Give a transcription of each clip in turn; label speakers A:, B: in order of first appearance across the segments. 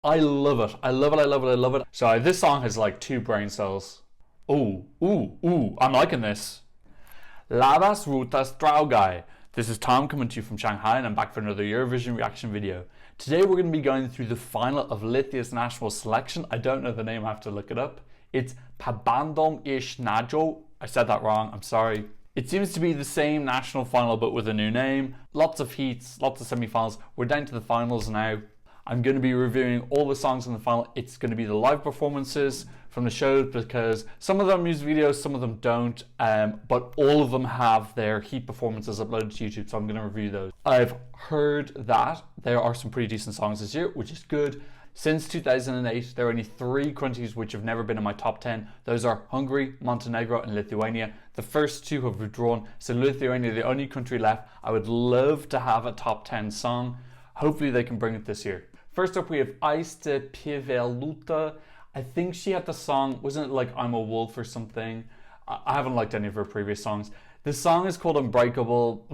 A: I love it. I love it. I love it. I love it. So this song has like 2 brain cells. Ooh, ooh, ooh. I'm liking this. Labas Rutas Draugai. This is Tom coming to you from Shanghai, and I'm back for another Eurovision reaction video. Today we're going to be going through the final of Lithuania's national selection. I don't know the name, I have to look it up. It's Pabandom ish Naujo. I said that wrong, I'm sorry. It seems to be the same national final but with a new name. Lots of heats, lots of semi-finals. We're down to the finals now. I'm going to be reviewing all the songs in the final. It's going to be the live performances from the show because some of them use videos, some of them don't, but all of them have their heat performances uploaded to YouTube, so I'm going to review those. I've heard that there are some pretty decent songs this year, which is good. Since 2008, there are only 3 countries which have never been in my top 10. Those are Hungary, Montenegro, and Lithuania. The first 2 have withdrawn, so Lithuania, the only country left. I would love to have a top 10 song. Hopefully they can bring it this year. First up, we have Aistė Pilvelytė. I think she had the song, wasn't it like I'm a Wolf or something? I haven't liked any of her previous songs. The song is called Unbreakable.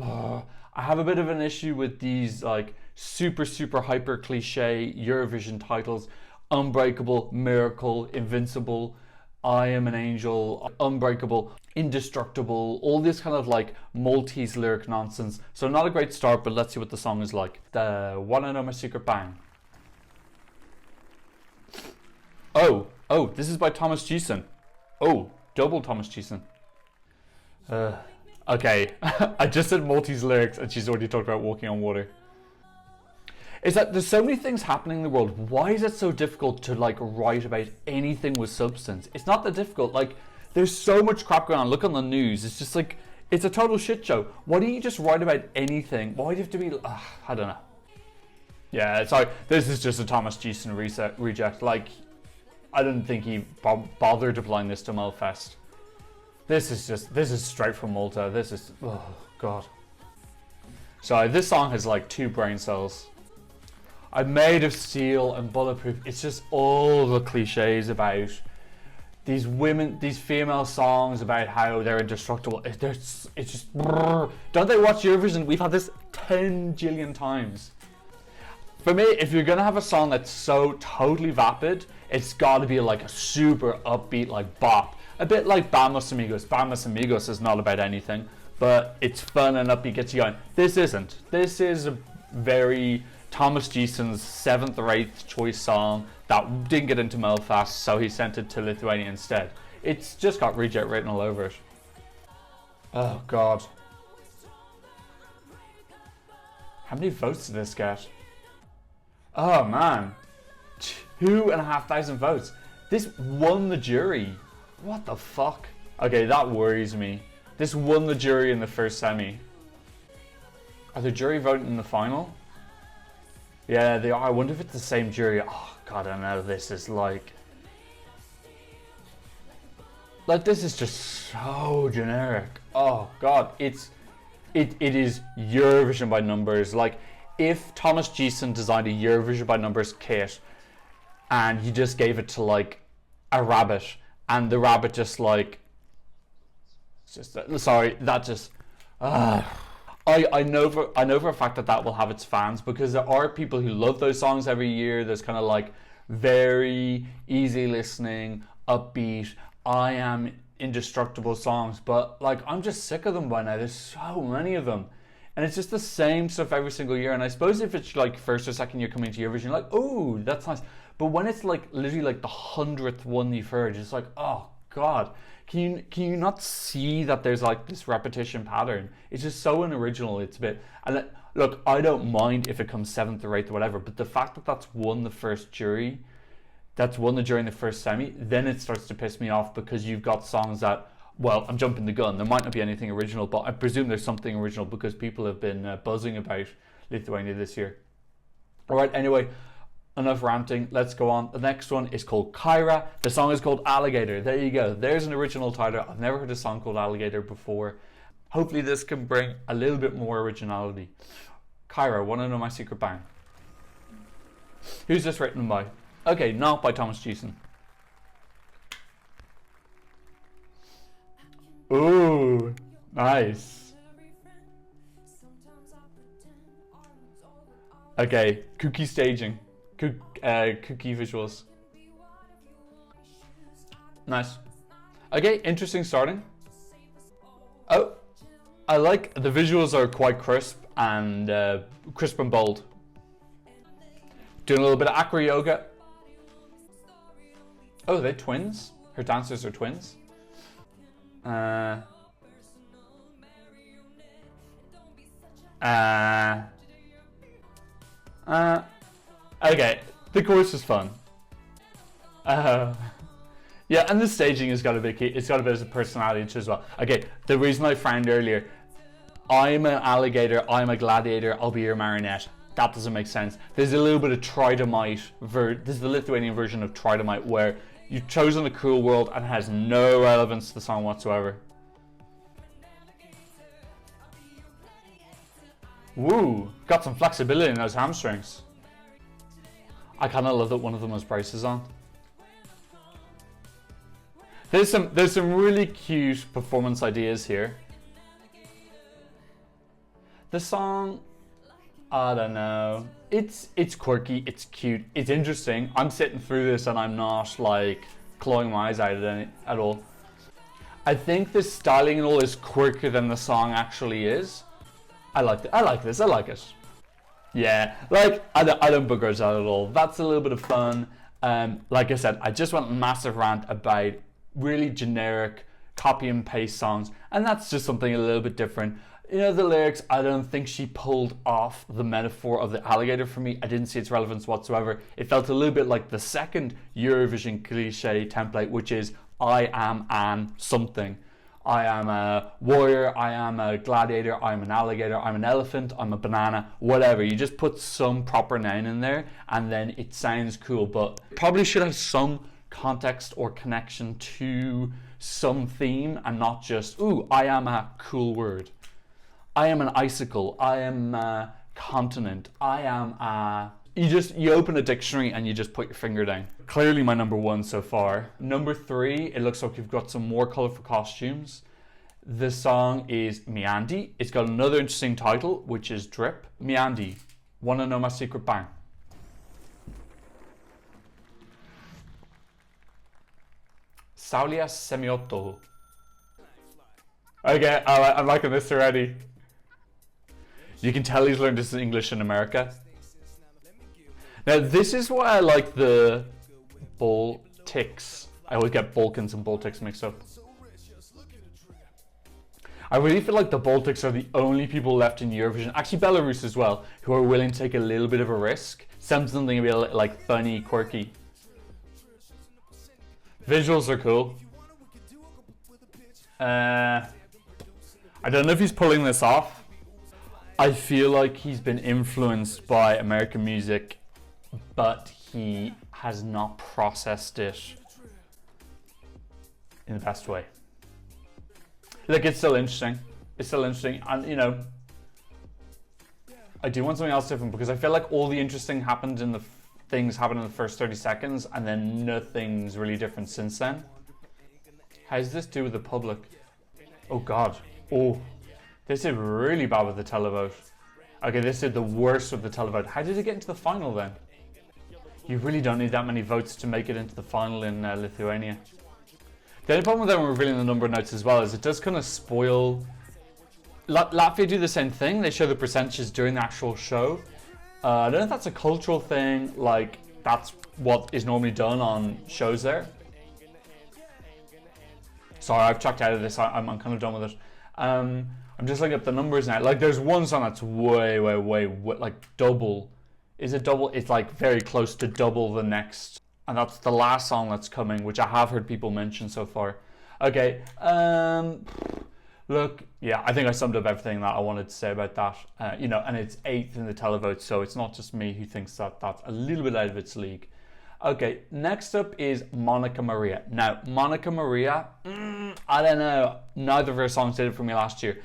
A: I have a bit of an issue with these like super hyper cliche Eurovision titles. Unbreakable, Miracle, Invincible, I Am an Angel, Unbreakable, Indestructible, all this kind of like Maltese lyric nonsense. So not a great start, but let's see what the song is like. The Wanna Know My Secret Bang. Oh, this is by Thomas Gieson. Oh, double Thomas Gieson. Okay, I just said Maltese lyrics and she's already talked about walking on water. Is that there's so many things happening in the world. Why is it so difficult to like write about anything with substance? It's not that difficult. Like, there's so much crap going on. Look on the news. It's just like, it's a total shit show. Why don't you just write about anything? Why do you have to be, I don't know. Yeah, sorry, this is just a Thomas Gieson reject. Like, I don't think he bothered applying this to Melfest. This is straight from Malta. This is, oh god. So this song has like 2 brain cells. I'm made of steel and bulletproof. It's just all the cliches about these women, these female songs about how they're indestructible. It's just, don't they watch Eurovision? We've had this 10 jillion times. For me, if you're gonna have a song that's so totally vapid, it's gotta be like a super upbeat, like bop. A bit like Vamos Amigos. Vamos Amigos is not about anything, but it's fun and upbeat, gets you going. This isn't. This is a very Thomas Gieson's 7th or 8th choice song that didn't get into Melfast, so he sent it to Lithuania instead. It's just got reject written all over it. Oh god. How many votes did this get? Oh man, 2,500 votes. This won the jury. What the fuck? Okay, that worries me. This won the jury in the first semi. Are the jury voting in the final? Yeah, they are. I wonder if it's the same jury. Oh god, I know this is like this is just so generic. Oh god, it is Eurovision by numbers. Like, if Thomas Gieson designed a Eurovision by numbers kit and he just gave it to like a rabbit and the rabbit just like, sorry, that just, I know for a fact that will have its fans, because there are people who love those songs every year. There's kind of like very easy listening, upbeat, I am indestructible songs, but like I'm just sick of them by now. There's so many of them. And it's just the same stuff every single year. And I suppose if it's like first or second year coming to Eurovision, you're like, oh, that's nice. But when it's like literally like the 100th one you've heard, it's like, oh god, can you not see that there's like this repetition pattern? It's just so unoriginal. It's a bit, and look, I don't mind if it comes 7th or 8th or whatever, but the fact that that's won the first jury, that's won the jury in the first semi, then it starts to piss me off, because you've got songs that, well, I'm jumping the gun, there might not be anything original, but I presume there's something original because people have been buzzing about Lithuania this year. Alright, anyway, enough ranting, let's go on. The next one is called KaYra. The song is called Alligator. There you go, there's an original title. I've never heard a song called Alligator before. Hopefully this can bring a little bit more originality. KaYra, Wanna Know My Secret Bang. Who's this written by? Okay, not by Thomas Gieson. Ooh, nice. Okay, kooky staging. Cookie visuals. Nice. Okay, interesting starting. Oh, I like the visuals are quite crisp and bold. Doing a little bit of acro yoga. Oh, they're twins? Her dancers are twins? Okay, the chorus is fun. Yeah, and the staging has got a bit. It's got a bit of personality to it as well. Okay, the reason I found earlier, I'm an alligator, I'm a gladiator, I'll be your marionette. That doesn't make sense. There's a little bit of Tridamite. This is the Lithuanian version of Tridamite, where you've chosen a cruel world and it has no relevance to the song whatsoever. Woo, got some flexibility in those hamstrings. I kind of love that one of them has braces on. There's some really cute performance ideas here. The song, I don't know. It's quirky, it's cute, it's interesting. I'm sitting through this and I'm not like clawing my eyes out at all. I think the styling and all is quirkier than the song actually is. I like this. I like it. Yeah, like I don't begrudge that at all. That's a little bit of fun. Like I said, I just went massive rant about really generic copy and paste songs, and that's just something a little bit different. You know, the lyrics, I don't think she pulled off the metaphor of the alligator for me. I didn't see its relevance whatsoever. It felt a little bit like the second Eurovision cliche template, which is I am an something. I am a warrior, I am a gladiator, I'm an alligator, I'm an elephant, I'm a banana, whatever. You just put some proper noun in there and then it sounds cool, but probably should have some context or connection to some theme and not just, ooh, I am a cool word. I am an icicle, I am a continent, I am a... You open a dictionary and you just put your finger down. Clearly my number one so far. Number three, it looks like you've got some more colourful costumes. The song is Meandi. It's got another interesting title, which is Drip. Meandi, wanna know my secret bang? Saulia Semiotto. Okay, I'm liking this already. You can tell he's learned this in English in America. Now this is why I like the Baltics. I always get Balkans and Baltics mixed up. I really feel like the Baltics are the only people left in Eurovision, actually Belarus as well, who are willing to take a little bit of a risk. Something a bit like funny, quirky. Visuals are cool. I don't know if he's pulling this off. I feel like he's been influenced by American music, but he has not processed it in the best way. Look, it's still interesting. It's still interesting, and you know, I do want something else different because I feel like all the interesting happened in the things happened in the first 30 seconds, and then nothing's really different since then. How does this do with the public? Oh God! Oh, this did really bad with the televote. Okay, this did the worst with the televote. How did it get into the final then? You really don't need that many votes to make it into the final in Lithuania. The only problem with them revealing the number of notes as well is it does kind of spoil. Latvia do the same thing. They show the percentages during the actual show. I don't know if that's a cultural thing, like that's what is normally done on shows there. Sorry, I've checked out of this. I'm kind of done with it. I'm just looking at the numbers now. Like there's one song that's way like double. Is it double? It's like very close to double the next. And that's the last song that's coming, which I have heard people mention so far. Okay, look, yeah, I think I summed up everything that I wanted to say about that. You know, and it's 8th in the televote, so it's not just me who thinks that that's a little bit out of its league. Okay, next up is Monika Marija. Now, Monika Marija, I don't know, neither of her songs did it for me last year.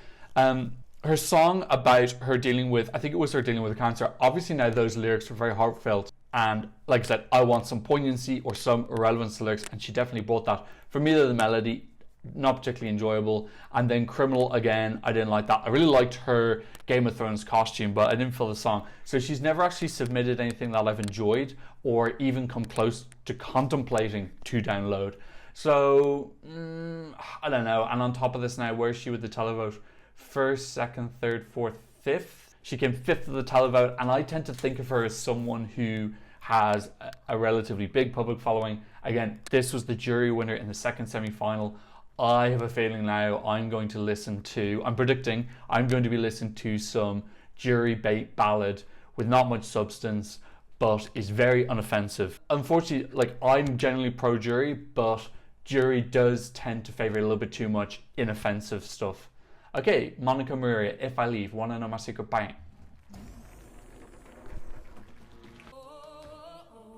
A: Her song about her dealing with, I think it was her dealing with cancer, obviously now those lyrics were very heartfelt. And like I said, I want some poignancy or some relevance to lyrics, and she definitely brought that. For me, the melody, not particularly enjoyable. And then Criminal, again, I didn't like that. I really liked her Game of Thrones costume, but I didn't feel the song. So she's never actually submitted anything that I've enjoyed or even come close to contemplating to download. So, I don't know. And on top of this now, where's she with the televote? First, second, third, fourth, fifth. She came fifth of the televote, and I tend to think of her as someone who has a relatively big public following. Again, this was the jury winner in the second semi-final. I have a feeling now I'm going to I'm predicting I'm going to be listening to some jury bait ballad with not much substance, but is very unoffensive. Unfortunately, like, I'm generally pro-jury, but jury does tend to favor a little bit too much inoffensive stuff. Okay, Monika Marija, If I Leave, Wanna Know My Secret Bang.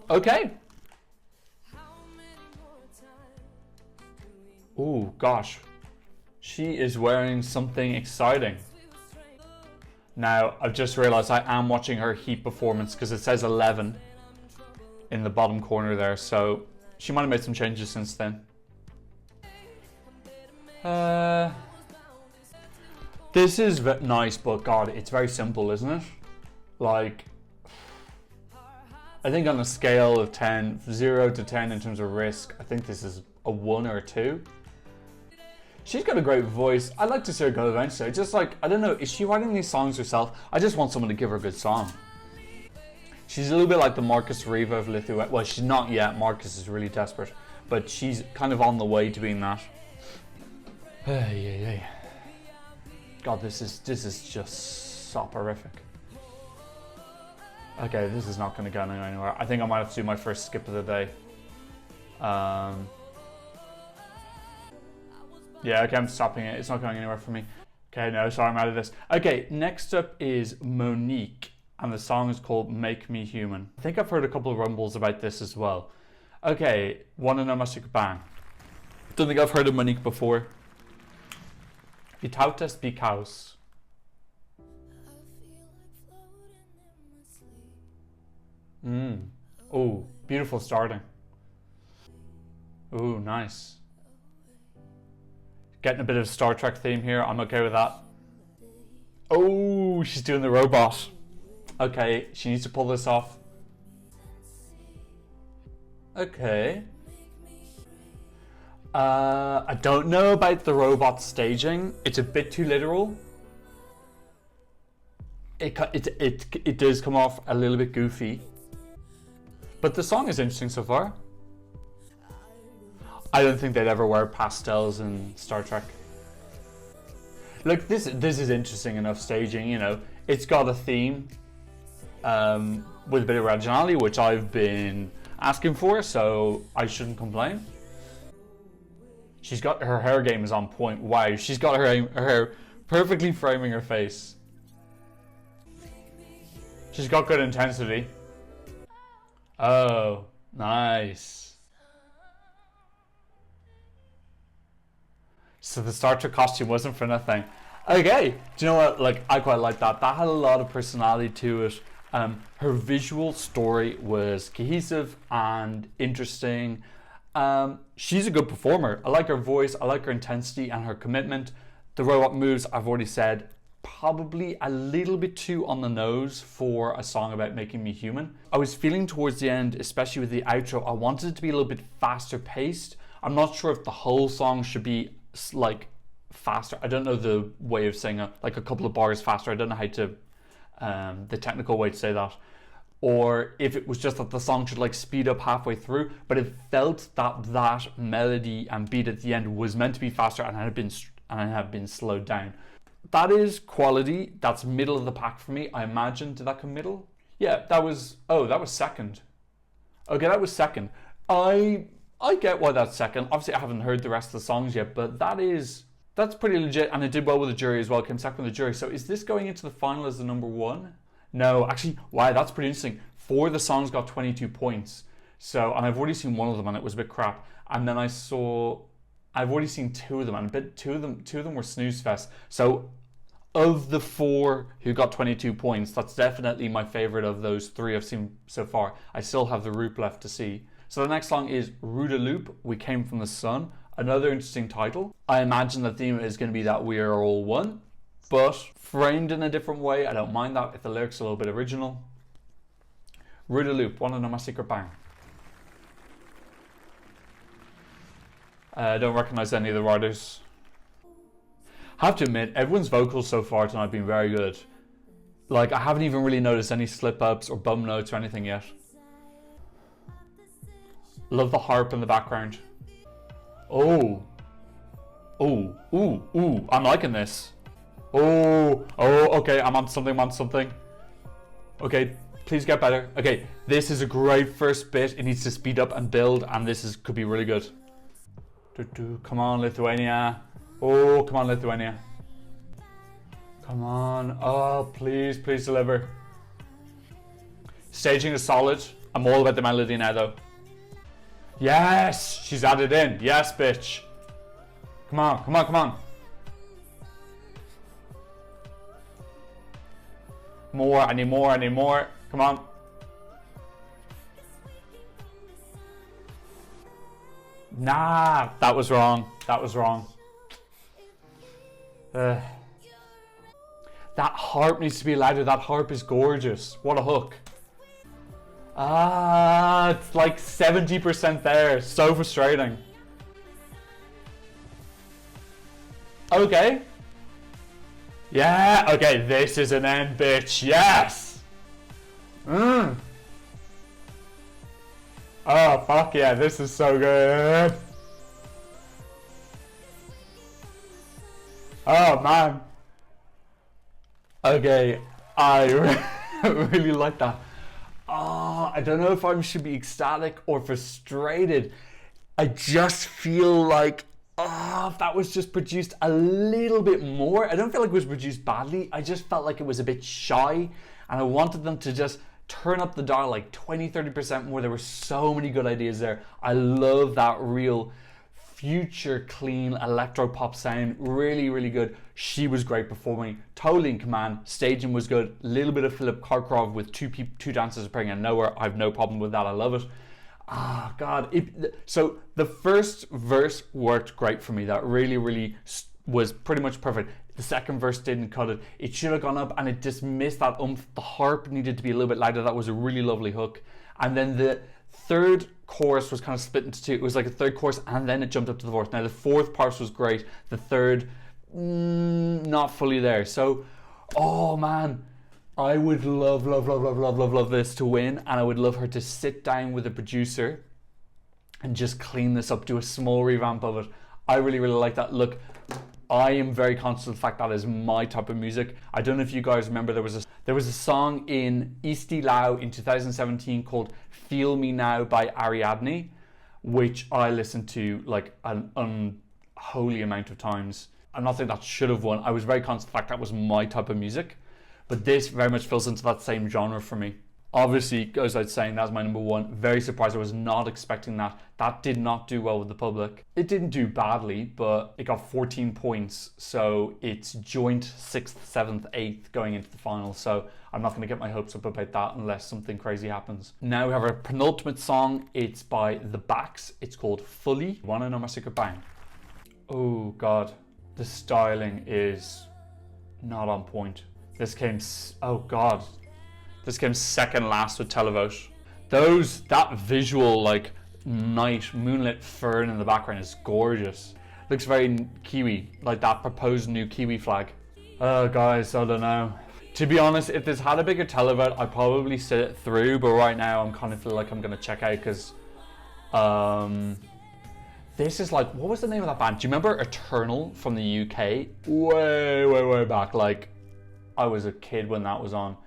A: Okay. Oh gosh, she is wearing something exciting. Now, I've just realized I am watching her heat performance because it says 11 in the bottom corner there, so she might have made some changes since then. This is nice, but God, it's very simple, isn't it? Like, I think on a scale of 10, 0 to 10 in terms of risk, I think this is a 1 or a 2. She's got a great voice. I'd like to see her go eventually. Just like, I don't know, is she writing these songs herself? I just want someone to give her a good song. She's a little bit like the Marcus Riva of Lithuania. Well, she's not yet. Marcus is really desperate. But she's kind of on the way to being that. God, this is just soporific. Okay, this is not going to go anywhere. I think I might have to do my first skip of the day. Yeah, okay, I'm stopping it. It's not going anywhere for me. Okay, no, sorry, I'm out of this. Okay, next up is Monique, and the song is called Make Me Human. I think I've heard a couple of rumbles about this as well. Okay, Wanna Know My Secret Bang. Don't think I've heard of Monique before. Vytautas Bykaus. Oh, beautiful starting. Oh, nice. Getting a bit of Star Trek theme here. I'm okay with that. Oh, she's doing the robot. Okay, she needs to pull this off. Okay. I don't know about the robot staging. It's a bit too literal. It does come off a little bit goofy. But the song is interesting so far. I don't think they'd ever wear pastels in Star Trek. Look, this is interesting enough staging, you know. It's got a theme with a bit of originality, which I've been asking for, so I shouldn't complain. She's got her hair game is on point. Wow, she's got her hair perfectly framing her face. She's got good intensity. Oh, nice. So the Star Trek costume wasn't for nothing. Okay, do you know what? Like, I quite like that. That had a lot of personality to it. Her visual story was cohesive and interesting. She's a good performer. I like her voice. I like her intensity and her commitment. The robot moves, I've already said, probably a little bit too on the nose for a song about making me human. I was feeling towards the end, especially with the outro, I wanted it to be a little bit faster paced. I'm not sure if the whole song should be like faster. I don't know the way of saying it, like a couple of bars faster. I don't know how to the technical way to say that, or if it was just that the song should like speed up halfway through, but it felt that melody and beat at the end was meant to be faster and had been slowed down. That is quality. That's middle of the pack for me. I imagine. Did that come middle? Yeah, that was second. Okay, that was second. I get why that's second. Obviously, I haven't heard the rest of the songs yet, but that's pretty legit, and it did well with the jury as well. It came second with the jury. So is this going into the final as the number one? No, actually, wow, that's pretty interesting. 4 of the songs got 22 points. So, and I've already seen one of them, and it was a bit crap. And then I've already seen 2 of them, and two of them were snooze fest. So, of the 4 who got 22 points, that's definitely my favorite of those 3 I've seen so far. I still have the ROOP left to see. So the next song is Rooda Loop, We Came From The Sun. Another interesting title. I imagine the theme is going to be that we are all one, but framed in a different way. I don't mind that if the lyrics are a little bit original. ROOP, wanna know my secret bang? I don't recognize any of the writers. I have to admit, everyone's vocals so far tonight have been very good. Like, I haven't even really noticed any slip-ups or bum notes or anything yet. Love the harp in the background. Oh. Oh, ooh, ooh, I'm liking this. Oh, okay, I'm on something, Okay, please get better. Okay, this is a great first bit. It needs to speed up and build, and could be really good. Come on, Lithuania. Oh, come on, Lithuania. Come on. Oh, please deliver. Staging is solid. I'm all about the melody now, though. Yes, she's added in. Yes, bitch. Come on. More, I need more. Come on. Nah, that was wrong. That harp needs to be louder. That harp is gorgeous. What a hook. It's like 70% there. So frustrating. Okay. Yeah, okay, this is an end, bitch. Yes! Oh, fuck yeah, this is so good. Oh, man. Okay, I really like that. I don't know if I should be ecstatic or frustrated. I just feel like, if that was just produced a little bit more. I don't feel like it was produced badly. I just felt like it was a bit shy, and I wanted them to just turn up the dial like 20-30% more. There were so many good ideas there. I love that real future clean electro pop sound. Really good. She was great performing, totally in command. Staging was good. A little bit of Philip Karkrov with two dancers appearing out of nowhere. I have no problem with that. I love it. God. So the first verse worked great for me. That really was pretty much perfect. The second verse didn't cut it. It should have gone up, and it just missed that oomph. The harp needed to be a little bit louder. That was a really lovely hook. And then the third chorus was kind of split into two. It was like a third chorus, and then it jumped up to the fourth. Now the fourth part was great. The third, not fully there. So, oh man, I would love this to win, and I would love her to sit down with a producer and just clean this up, do a small revamp of it. I really like that. Look, I am very conscious of the fact that is my type of music. I don't know if you guys remember, there was a song in Aistė in 2017 called Feel Me Now by Ariadne, which I listened to like an unholy amount of times. I'm not saying that should have won. I was very conscious of the fact that was my type of music, but this very much fills into that same genre for me. Obviously, goes without saying, that's my number one. Very surprised. I was not expecting that. That did not do well with the public. It didn't do badly, but it got 14 points. So it's joint 6th, 7th, 8th going into the final. So I'm not going to get my hopes up about that unless something crazy happens. Now we have our penultimate song. It's by The Backs. It's called Fully. Wanna know my secret bang? Oh God, the styling is not on point. This came, oh God. This came second last with televote. That visual like night moonlit fern in the background is gorgeous. Looks very Kiwi, like that proposed new Kiwi flag. Oh guys, I don't know. To be honest, if this had a bigger televote, I'd probably sit it through, but right now I'm kind of feel like I'm gonna check out because this is like, what was the name of that band? Do you remember Eternal from the UK? Way back, like I was a kid when that was on.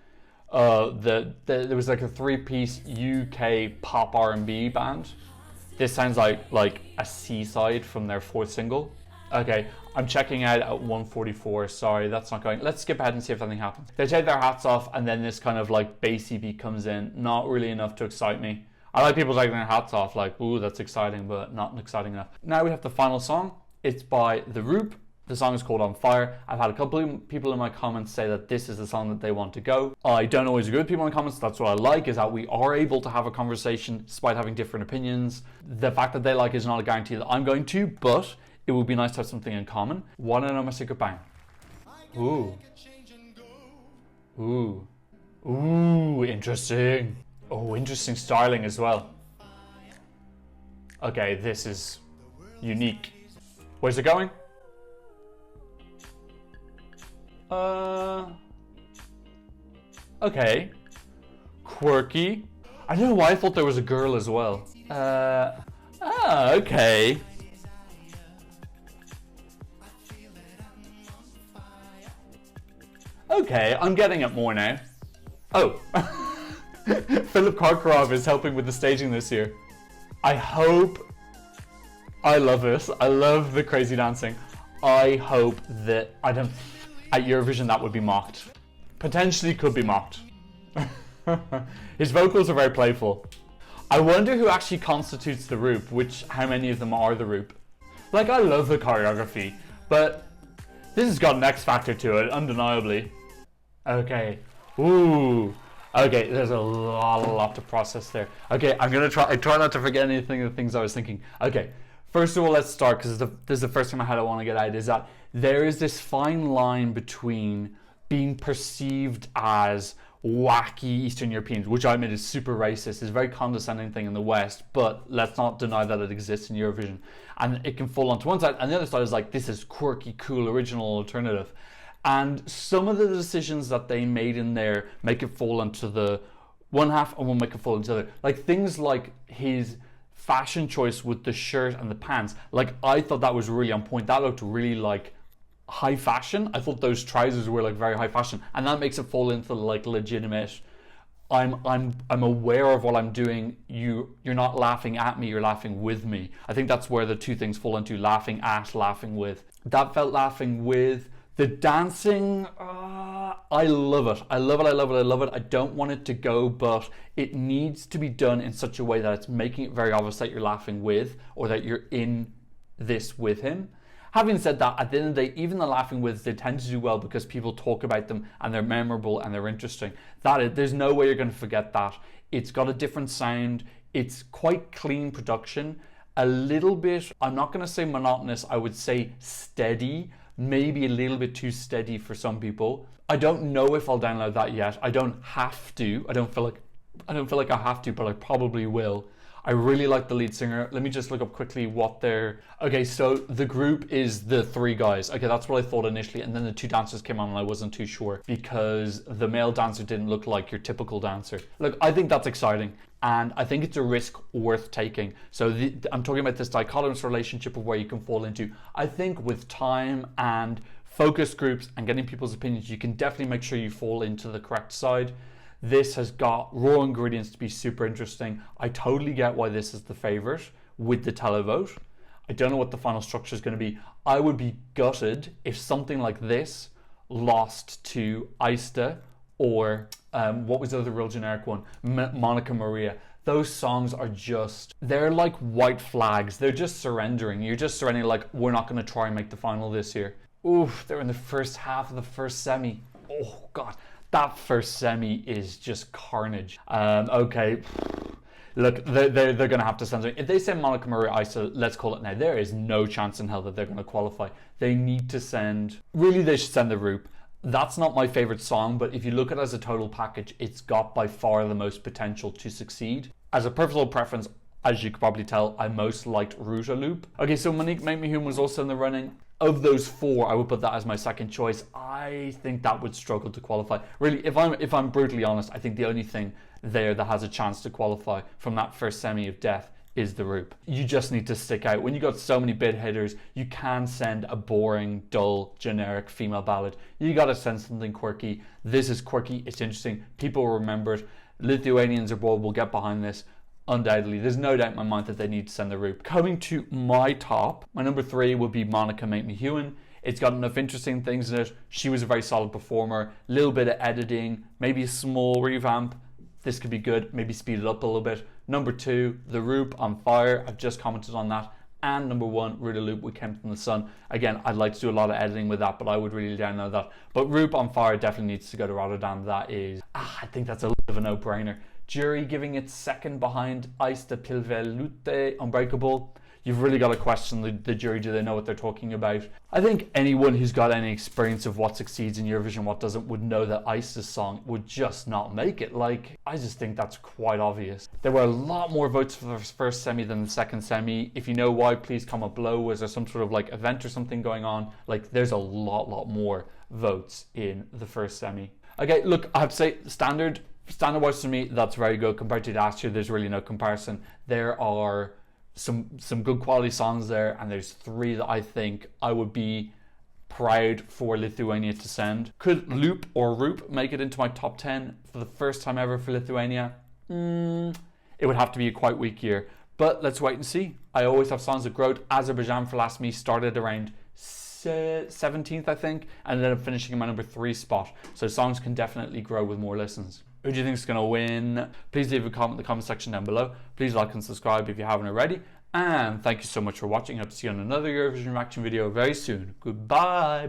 A: There was like a 3-piece UK pop R&B band. This sounds like a C-side from their 4th single. Okay, I'm checking out at 144. Sorry, that's not going. Let's skip ahead and see if anything happens. They take their hats off, and then this kind of like bassy beat comes in. Not really enough to excite me. I like people taking their hats off, like, ooh, that's exciting, but not exciting enough. Now we have the final song. It's by the ROOP. The song is called On Fire. I've had a couple of people in my comments say that this is the song that they want to go. I don't always agree with people in the comments. That's what I like, is that we are able to have a conversation despite having different opinions. The fact that they like is not a guarantee that I'm going to, but it would be nice to have something in common. Wanna know my secret bang? Ooh. Ooh. Ooh, interesting. Oh, interesting styling as well. Okay, this is unique. Where's it going? Okay. Quirky. I don't know why I thought there was a girl as well. Okay. Okay, I'm getting it more now. Oh. Philip Karkarov is helping with the staging this year. I love this. I love the crazy dancing. I hope that, at Eurovision that would be mocked. Potentially could be mocked. His vocals are very playful. I wonder who actually constitutes the ROOP, how many of them are the ROOP. Like, I love the choreography, but this has got an X factor to it, undeniably. Okay. Ooh. Okay, there's a lot to process there. Okay, I'm gonna try not to forget anything of the things I was thinking. Okay, first of all, let's start, because this is the first time I want to get out, is that there is this fine line between being perceived as wacky Eastern Europeans, which I admit is super racist, is a very condescending thing in the West, but let's not deny that it exists in Eurovision. And it can fall onto one side, and the other side is like, this is quirky, cool, original, alternative. And some of the decisions that they made in there make it fall into the one half and will make it fall into the other. Like things like his fashion choice with the shirt and the pants. Like, I thought that was really on point. That looked really like high fashion. I thought those trousers were like very high fashion, and that makes it fall into like legitimate. I'm aware of what I'm doing. You're not laughing at me, you're laughing with me. I think that's where the two things fall into: laughing at, laughing with. That felt laughing with. The dancing, I love it. I love it, I love it, I love it. I don't want it to go, but it needs to be done in such a way that it's making it very obvious that you're laughing with, or that you're in this with him. Having said that, at the end of the day, even the laughing with, they tend to do well because people talk about them and they're memorable and they're interesting. There's no way you're going to forget that. It's got a different sound. It's quite clean production. A little bit, I'm not going to say monotonous, I would say steady. Maybe a little bit too steady for some people. I don't know if I'll download that yet. I don't have to. I don't feel like I have to, but I probably will. I really like the lead singer. Let me just look up quickly what they're... Okay, so the group is the three guys. Okay, that's what I thought initially, and then the two dancers came on and I wasn't too sure because the male dancer didn't look like your typical dancer. Look, I think that's exciting, and I think it's a risk worth taking. So I'm talking about this dichotomous relationship of where you can fall into. I think with time and focus groups and getting people's opinions, you can definitely make sure you fall into the correct side. This has got raw ingredients to be super interesting. I totally get why this is the favorite with the televote. I don't know what the final structure is going to be. I would be gutted if something like this lost to Aistė or what was the other real generic one? Monika, Marija. Those songs are they're like white flags. They're just surrendering. You're just surrendering, like, we're not going to try and make the final this year. Oof, they're in the first half of the first semi. Oh, God. That first semi is just carnage. Okay, look, they're going to have to censor. If they send Monika, Marija, Aistė, let's call it now, there is no chance in hell that they're going to qualify. They need to send... Really, they should send the ROOP. That's not my favorite song, but if you look at it as a total package, it's got by far the most potential to succeed. As a personal preference, as you could probably tell, I most liked Rūta loop. Okay, so Monique Make Me Human was also in the running. Of those four, I would put that as my second choice. I think that would struggle to qualify. Really, if I'm brutally honest, I think the only thing there that has a chance to qualify from that first semi of death is the ROOP. You just need to stick out. When you got so many bid hitters, you can send a boring, dull, generic female ballad. You got to send something quirky. This is quirky. It's interesting. People will remember it. Lithuanians abroad will get behind this. Undoubtedly, there's no doubt in my mind that they need to send the ROOP. Coming to my top, my number 3 would be Monika Make Me Human. It's got enough interesting things in it. She was a very solid performer. A little bit of editing, maybe a small revamp. This could be good. Maybe speed it up a little bit. Number 2, the ROOP On Fire. I've just commented on that. and number 1, Roota Loop, We Came from the Sun. Again, I'd like to do a lot of editing with that, but I would really download that. But ROOP on Fire definitely needs to go to Rotterdam. That is, I think that's a little bit of a no-brainer. Jury giving it second behind Aistė, Pilvelytė, Unbreakable. You've really got to question the jury. Do they know what they're talking about? I think anyone who's got any experience of what succeeds in Eurovision, what doesn't, would know that Aistė's song would just not make it. Like, I just think that's quite obvious. There were a lot more votes for the first semi than the second semi. If you know why, please comment below. Was there some sort of like event or something going on? Like, there's a lot more votes in the first semi. Okay, look, I have to say, standard wise for me, that's very good. Compared to last year, there's really no comparison. There are some good quality songs there, and there's 3 that I think I would be proud for Lithuania to send. Could Loop or ROOP make it into my top 10 for the first time ever for Lithuania? It would have to be a quite weak year, but let's wait and see. I always have songs that grow. Azerbaijan for Last Me started around 17th, I think, and ended up finishing in my number 3 spot. So songs can definitely grow with more listens. Who do you think is going to win? Please leave a comment in the comment section down below. Please like and subscribe if you haven't already. And thank you so much for watching. I hope to see you on another Eurovision reaction video very soon. Goodbye.